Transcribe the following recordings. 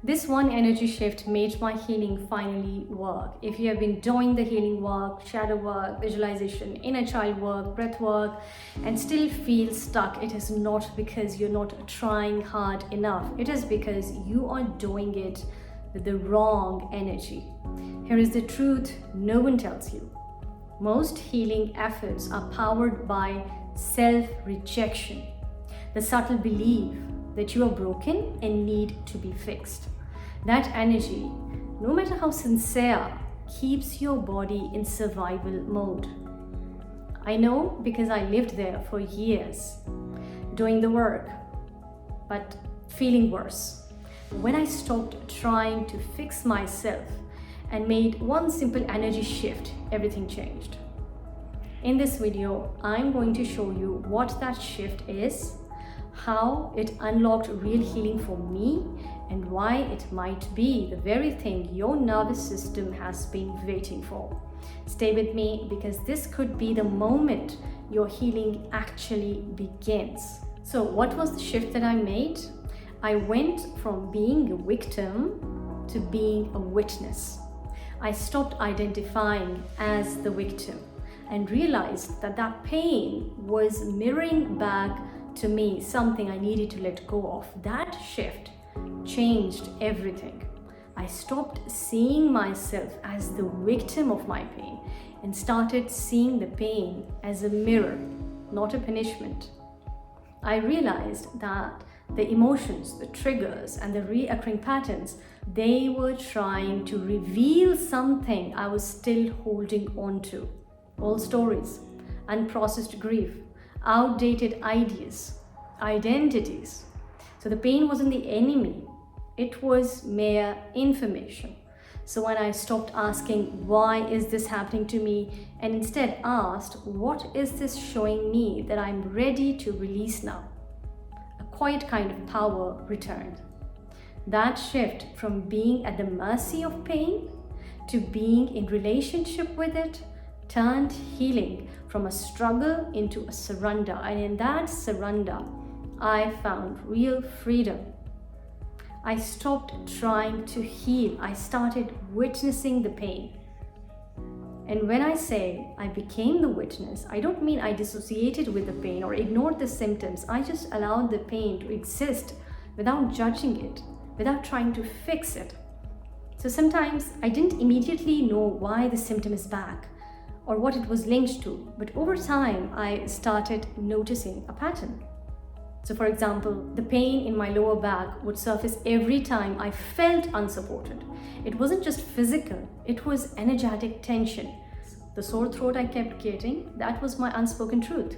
This one energy shift made my healing finally work. If you have been doing the healing work, shadow work, visualization, inner child work, breath work, and still feel stuck, it is not because you're not trying hard enough. It is because you are doing it with the wrong energy. Here is the truth no one tells you. Most healing efforts are powered by self-rejection, the subtle belief that you are broken and need to be fixed. That energy, no matter how sincere, keeps your body in survival mode. I know because I lived there for years, doing the work, but feeling worse. When I stopped trying to fix myself and made one simple energy shift, everything changed. In this video, I'm going to show you what that shift is, how it unlocked real healing for me, and why it might be the very thing your nervous system has been waiting for. Stay with me because this could be the moment your healing actually begins. So, what was the shift that I made? I went from being a victim to being a witness. I stopped identifying as the victim and realized that that pain was mirroring back to me something I needed to let go of. That shift changed everything. I stopped seeing myself as the victim of my pain and started seeing the pain as a mirror, not a punishment. I realized that the emotions, the triggers, and the reoccurring patterns, they were trying to reveal something I was still holding on to. Old stories, unprocessed grief, outdated ideas, identities. So the pain wasn't the enemy, it was mere information. So when I stopped asking, why is this happening to me? And instead asked, what is this showing me that I'm ready to release now? A quiet kind of power returned. That shift from being at the mercy of pain to being in relationship with it turned healing from a struggle into a surrender. And in that surrender, I found real freedom. I stopped trying to heal. I started witnessing the pain. And when I say I became the witness, I don't mean I dissociated with the pain or ignored the symptoms. I just allowed the pain to exist without judging it, without trying to fix it. So sometimes I didn't immediately know why the symptom is back or what it was linked to, but over time I started noticing a pattern. So for example, the pain in my lower back would surface every time I felt unsupported. It wasn't just physical, it was energetic tension. The sore throat I kept getting, that was my unspoken truth.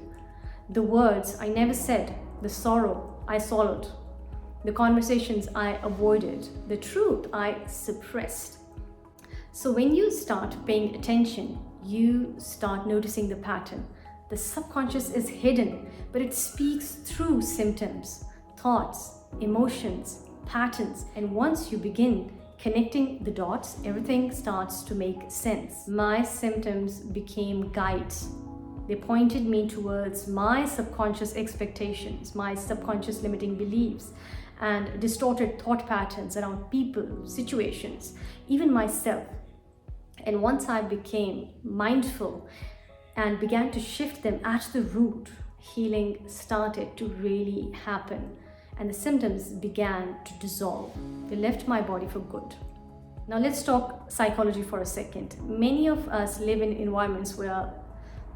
The words I never said, the sorrow I swallowed, the conversations I avoided, the truth I suppressed. So when you start paying attention, you start noticing the pattern. The subconscious is hidden, but it speaks through symptoms, thoughts, emotions, patterns. And once you begin connecting the dots, everything starts to make sense. My symptoms became guides. They pointed me towards my subconscious expectations, my subconscious limiting beliefs, and distorted thought patterns around people, situations, even myself. And once I became mindful and began to shift them at the root, healing started to really happen. And the symptoms began to dissolve. They left my body for good. Now let's talk psychology for a second. Many of us live in environments where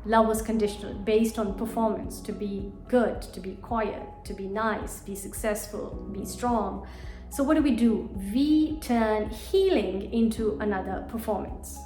love was conditional, based on performance, to be good, to be quiet, to be nice, be successful, be strong. So what do? We turn healing into another performance.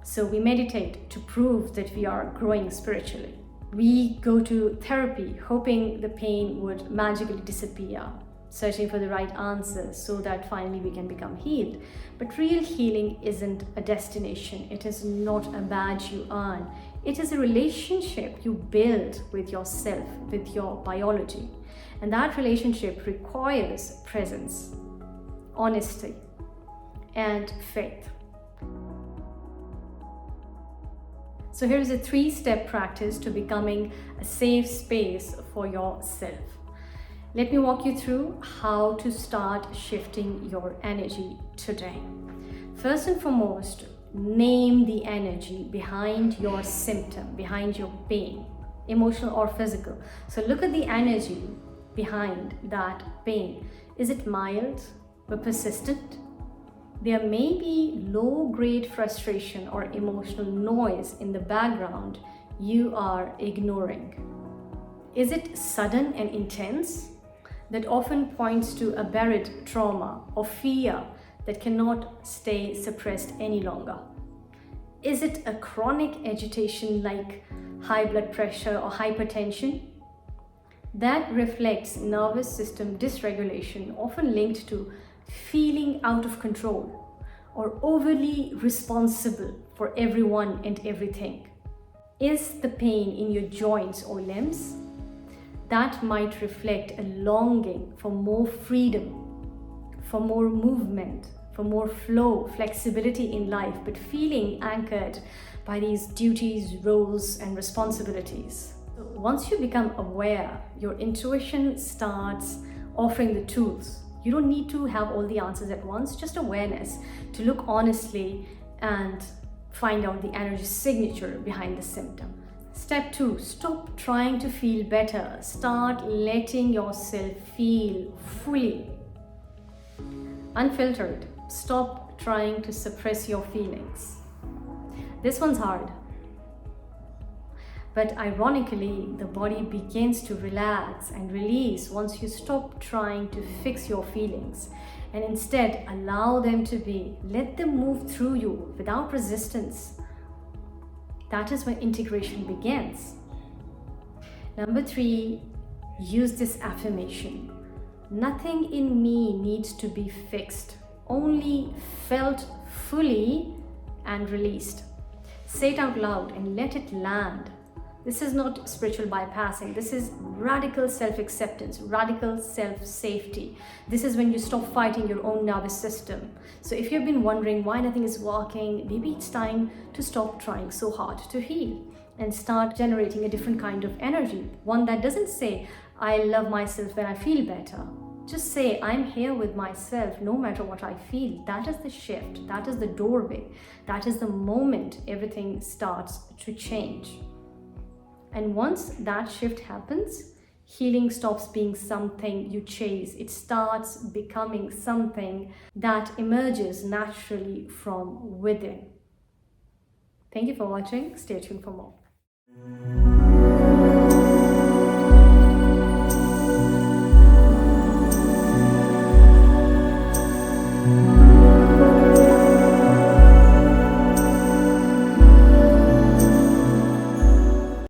So we meditate to prove that we are growing spiritually. We go to therapy hoping the pain would magically disappear, searching for the right answers so that finally we can become healed. But real healing isn't a destination. It is not a badge you earn. It is a relationship you build with yourself, with your biology. And that relationship requires presence, honesty, and faith. So here's a 3-step practice to becoming a safe space for yourself. Let me walk you through how to start shifting your energy today. First and foremost, name the energy behind your symptom, behind your pain, emotional or physical. So look at the energy behind that pain. Is it mild but persistent? There may be low-grade frustration or emotional noise in the background you are ignoring. Is it sudden and intense? That often points to a buried trauma or fear that cannot stay suppressed any longer. Is it a chronic agitation like high blood pressure or hypertension? That reflects nervous system dysregulation, often linked to feeling out of control or overly responsible for everyone and everything. Is the pain in your joints or limbs? That might reflect a longing for more freedom, for more movement, for more flow, flexibility in life, but feeling anchored by these duties, roles, and responsibilities. Once you become aware, your intuition starts offering the tools. You don't need to have all the answers at once, just awareness to look honestly and find out the energy signature behind the symptom. Step 2, stop trying to feel better. Start letting yourself feel fully, unfiltered. Stop trying to suppress your feelings. This one's hard. But ironically, the body begins to relax and release once you stop trying to fix your feelings and instead allow them to be. Let them move through you without resistance. That is when integration begins. Number 3, use this affirmation. Nothing in me needs to be fixed, only felt fully and released. Say it out loud and let it land. This is not spiritual bypassing. This is radical self-acceptance, radical self-safety. This is when you stop fighting your own nervous system. So if you've been wondering why nothing is working, maybe it's time to stop trying so hard to heal and start generating a different kind of energy. One that doesn't say, I love myself when I feel better. Just say, I'm here with myself no matter what I feel. That is the shift. That is the doorway. That is the moment everything starts to change. And once that shift happens, healing stops being something you chase. It starts becoming something that emerges naturally from within. Thank you for watching. Stay tuned for more.